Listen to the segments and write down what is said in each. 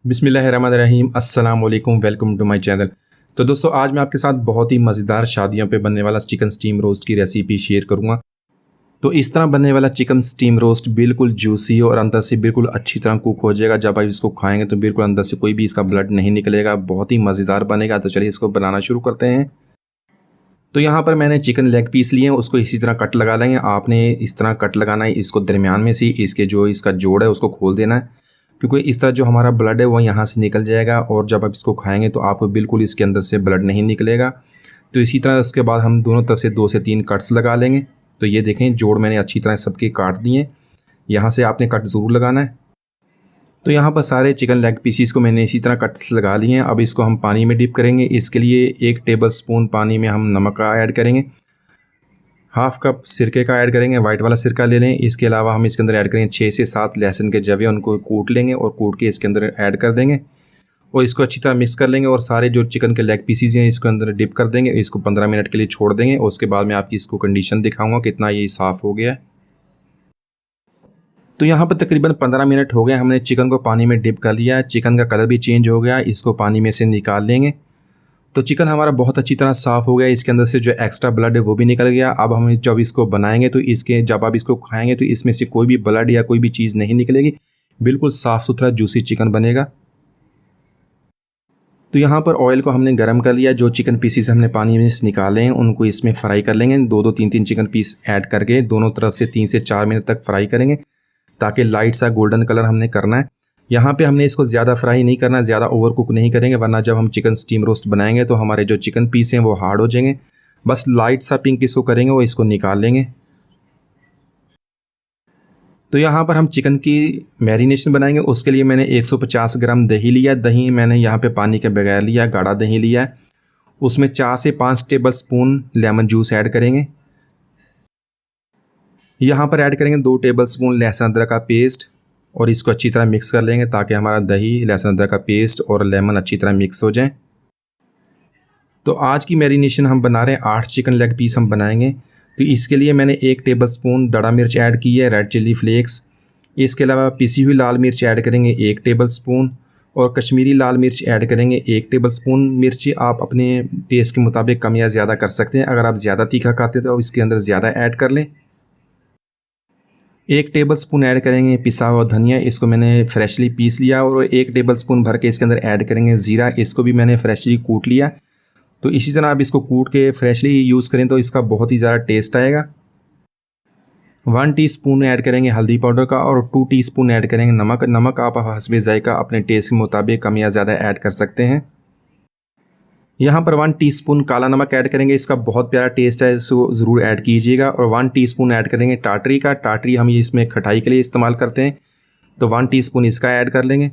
बिस्मिल्लाहिर्रहमानिर्रहीम अस्सलाम वालेकुम, वेलकम टू माय चैनल। तो दोस्तों, आज मैं आपके साथ बहुत ही मज़ेदार शादियों पे बनने वाला चिकन स्टीम रोस्ट की रेसिपी शेयर करूंगा। तो इस तरह बनने वाला चिकन स्टीम रोस्ट बिल्कुल जूसी और अंदर से बिल्कुल अच्छी तरह कुक हो जाएगा। जब आप इसको खाएंगे तो बिल्कुल अंदर से कोई भी इसका ब्लड नहीं निकलेगा, बहुत ही मज़ेदार बनेगा। तो चलिए इसको बनाना शुरू करते हैं। तो यहाँ पर मैंने चिकन लेग पीस लिए हैं, उसको इसी तरह कट लगा लेंगे। आपने इस तरह कट लगाना है, इसको दरमियान में से इसके जो इसका जोड़ है उसको खोल देना है, क्योंकि इस तरह जो हमारा ब्लड है वो यहाँ से निकल जाएगा और जब आप इसको खाएंगे तो आपको बिल्कुल इसके अंदर से ब्लड नहीं निकलेगा। तो इसी तरह उसके बाद हम दोनों तरफ से 2 से 3 कट्स लगा लेंगे। तो ये देखें, जोड़ मैंने अच्छी तरह सबके काट दिए। यहाँ से आपने कट ज़रूर लगाना है। तो यहाँ पर सारे चिकन लेग पीसीस को मैंने इसी तरह कट्स लगा लिए हैं। अब इसको हम पानी में डिप करेंगे। इसके लिए 1 टेबल स्पून पानी में हम नमक का ऐड करेंगे, हाफ़ कप सिरके का ऐड करेंगे, वाइट वाला सिरका ले लें। इसके अलावा हम इसके अंदर ऐड करेंगे 6 से 7 लहसुन के जवे, उनको कूट लेंगे और कूट के इसके अंदर ऐड कर देंगे और इसको अच्छी तरह मिक्स कर लेंगे। और सारे जो चिकन के लेग पीसीज हैं इसको अंदर डिप कर देंगे। इसको 15 मिनट के लिए छोड़ देंगे और उसके बाद मैं आपकी इसको कंडीशन दिखाऊंगा कितना ये साफ़ हो गया है। तो यहाँ पर तकरीबन 15 मिनट हो गए, हमने चिकन को पानी में डिप कर लिया है। चिकन का कलर भी चेंज हो गया, इसको पानी में से निकाल लेंगे। तो चिकन हमारा बहुत अच्छी तरह साफ़ हो गया, इसके अंदर से जो एक्स्ट्रा ब्लड है वो भी निकल गया। अब हम जब इसको बनाएंगे तो जब आप इसको खाएंगे तो इसमें से कोई भी ब्लड या कोई भी चीज़ नहीं निकलेगी, बिल्कुल साफ़ सुथरा जूसी चिकन बनेगा। तो यहाँ पर ऑयल को हमने गर्म कर लिया। जो चिकन पीसीस हमने पानी में से निकाले हैं उनको इसमें फ्राई कर लेंगे। 2-2, 3-3 चिकन पीस ऐड करके दोनों तरफ से 3 से 4 मिनट तक फ्राई करेंगे, ताकि लाइट सा गोल्डन कलर हमने करना है। यहाँ पे हमने इसको ज़्यादा फ्राई नहीं करना, ज़्यादा ओवर कुक नहीं करेंगे, वरना जब हम चिकन स्टीम रोस्ट बनाएंगे तो हमारे जो चिकन पीस हैं वो हार्ड हो जाएंगे। बस लाइट सा पिंक इसको करेंगे और इसको निकाल लेंगे। तो यहाँ पर हम चिकन की मैरिनेशन बनाएंगे। उसके लिए मैंने 150 ग्राम दही लिया। दही मैंने यहाँ पे पानी के बगैर लिया, गाढ़ा दही लिया है। उसमें 4 से 5 table spoon lemon juice add करेंगे। यहाँ पर ऐड करेंगे 2 टेबल स्पून लहसुन अदरक का पेस्ट और इसको अच्छी तरह मिक्स कर लेंगे, ताकि हमारा दही, लहसुन अदरक का पेस्ट और लेमन अच्छी तरह मिक्स हो जाए। तो आज की मैरिनेशन हम बना रहे हैं 8 चिकन लेग पीस हम बनाएंगे। तो इसके लिए मैंने 1 टेबल स्पून दड़ा मिर्च ऐड की है, रेड चिली फ्लेक्स। इसके अलावा पिसी हुई लाल मिर्च ऐड करेंगे 1 टेबल स्पून और कश्मीरी लाल मिर्च ऐड करेंगे 1 टेबल स्पून। मिर्ची आप अपने टेस्ट के मुताबिक कम या ज़्यादा कर सकते हैं। अगर आप ज़्यादा तीखा खाते हैं तो इसके अंदर ज़्यादा ऐड कर लें। 1 टेबल स्पून ऐड करेंगे पिसा हुआ धनिया, इसको मैंने फ्रेशली पीस लिया। और 1 टेबल स्पून भर के इसके अंदर ऐड करेंगे ज़ीरा, इसको भी मैंने फ्रेशली कूट लिया। तो इसी तरह आप इसको कूट के फ्रेशली यूज़ करें तो इसका बहुत ही ज़्यादा टेस्ट आएगा। 1 टीस्पून ऐड करेंगे हल्दी पाउडर का और 2 टीस्पून ऐड करेंगे नमक। नमक आप हस्बे जायका अपने टेस्ट के मुताबिक कम या ज़्यादा ऐड कर सकते हैं। यहाँ पर 1 टीस्पून काला नमक ऐड करेंगे, इसका बहुत प्यारा टेस्ट है, इसको ज़रूर ऐड कीजिएगा। और 1 टीस्पून ऐड करेंगे टाटरी का। टाटरी हम इसमें खटाई के लिए इस्तेमाल करते हैं, तो 1 टीस्पून इसका ऐड कर लेंगे।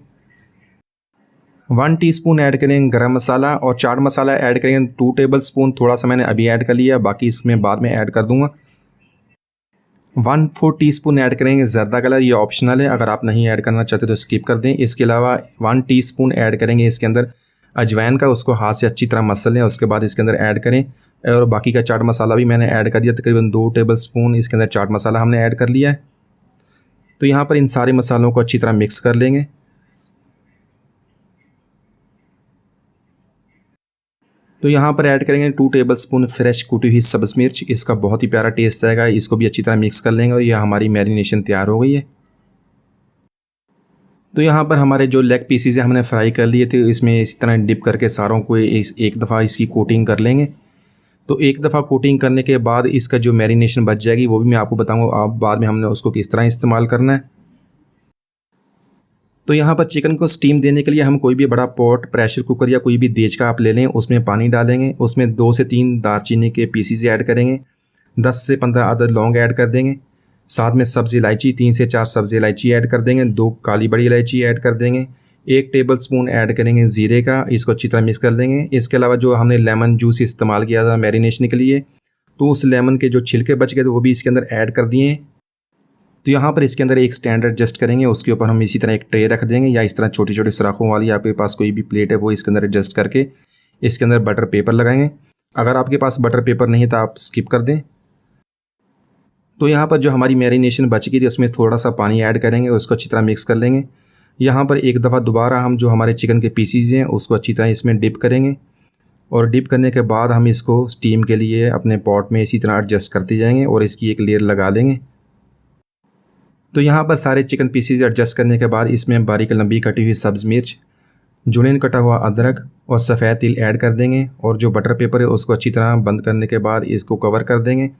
1 टीस्पून ऐड करेंगे गरम मसाला और चाट मसाला ऐड करेंगे 2 टेबल स्पून। थोड़ा सा मैंने अभी ऐड कर लिया, बाकी इसमें बाद में ऐड कर दूँगा। 1/4 टीस्पून ऐड करेंगे ज़र्दा कलर, ये ऑप्शनल है, अगर आप नहीं ऐड करना चाहते तो स्किप कर दें। इसके अलावा 1 टीस्पून ऐड करेंगे इसके अंदर अजवाइन का, उसको हाथ से अच्छी तरह मसल लें, उसके बाद इसके अंदर ऐड करें। और बाकी का चाट मसाला भी मैंने ऐड कर दिया, तकरीबन 2 टेबल स्पून इसके अंदर चाट मसाला हमने ऐड कर लिया है। तो यहाँ पर इन सारे मसालों को अच्छी तरह मिक्स कर लेंगे। तो यहाँ पर ऐड करेंगे 2 टेबल स्पून फ्रेश कुटी हुई सब्ज़ मिर्च, इसका बहुत ही प्यारा टेस्ट आएगा। इसको भी अच्छी तरह मिक्स कर लेंगे और यह हमारी मैरिनेशन तैयार हो गई है। तो यहाँ पर हमारे जो लेग पीसीज हैं हमने फ्राई कर लिए थे, इसमें इसी तरह डिप करके सारों को एक दफ़ा इसकी कोटिंग कर लेंगे। तो एक दफ़ा कोटिंग करने के बाद इसका जो मैरिनेशन बच जाएगी वो भी मैं आपको बताऊँगा आप बाद में हमने उसको किस तरह इस्तेमाल करना है। तो यहाँ पर चिकन को स्टीम देने के लिए हम कोई भी बड़ा पॉट, प्रेशर कुकर या कोई भी देज का आप ले लें, उसमें पानी डालेंगे, उसमें 2 से 3 दालचीनी के पीसीज ऐड करेंगे, 10 से 15 अदद लौंग ऐड कर देंगे, साथ में सब्ज़ी इलायची 3 से 4 सब्ज़ी इलायची ऐड कर देंगे, 2 काली बड़ी इलायची ऐड कर देंगे, 1 टेबल स्पून ऐड करेंगे ज़ीरे का, इसको अच्छी तरह मिक्स कर लेंगे। इसके अलावा जो हमने लेमन जूस इस्तेमाल किया था मैरिनेशन के लिए, तो उस लेमन के जो छिलके बच गए थे वो भी इसके अंदर ऐड कर दिए। तो यहाँ पर इसके अंदर एक स्टैंड एडजस्ट करेंगे, उसके ऊपर हम इसी तरह एक ट्रे रख देंगे या इस तरह छोटी छोटी सुराखों वाली आपके पास कोई भी प्लेट है वो इसके अंदर एडजस्ट करके इसके अंदर बटर पेपर लगाएंगे। अगर आपके पास बटर पेपर नहीं तो आप स्किप कर दें। तो यहाँ पर जो हमारी मैरिनेशन बच गई थी उसमें थोड़ा सा पानी ऐड करेंगे, उसको अच्छी तरह मिक्स कर लेंगे। यहाँ पर एक दफ़ा दोबारा हम जो हमारे चिकन के पीसीज हैं उसको अच्छी तरह इसमें डिप करेंगे और डिप करने के बाद हम इसको स्टीम के लिए अपने पॉट में इसी तरह एडजस्ट करते जाएंगे और इसकी एक लेयर लगा लेंगे। तो यहाँ पर सारे चिकन पीसीज एडजस्ट करने के बाद इसमें बारीक लंबी कटी हुई सब्ज़ मिर्च, जुनेन कटा हुआ अदरक और सफ़ेद तिल ऐड कर देंगे और जो बटर पेपर है उसको अच्छी तरह बंद करने के बाद इसको कवर कर देंगे।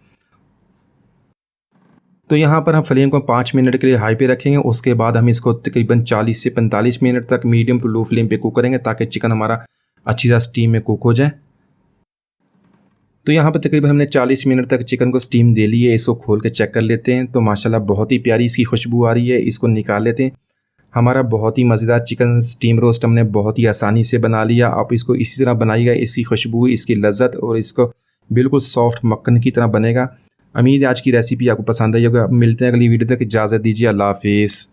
तो यहाँ पर हम फ्लेम को 5 मिनट के लिए हाई पे रखेंगे। उसके बाद हम इसको तकरीबन 40 से 45 मिनट तक मीडियम टू लो फ्लेम पे कुक करेंगे ताकि चिकन हमारा अच्छी तरह स्टीम में कुक हो जाए। तो यहाँ पर तकरीबन हमने 40 मिनट तक चिकन को स्टीम दे ली है। इसको खोल के चेक कर लेते हैं। तो माशाल्लाह बहुत ही प्यारी इसकी खुशबू आ रही है। इसको निकाल लेते हैं। हमारा बहुत ही मज़ेदार चिकन स्टीम रोस्ट हमने बहुत ही आसानी से बना लिया। आप इसको इसी तरह बनाइएगा। इसकी खुशबू, इसकी लज्जत और इसको बिल्कुल सॉफ्ट मक्खन की तरह बनेगा। उम्मीद है आज की रेसिपी आपको पसंद आई होगा। मिलते हैं अगली वीडियो तक। इजाज़त दीजिए। अल्लाह हाफिज़।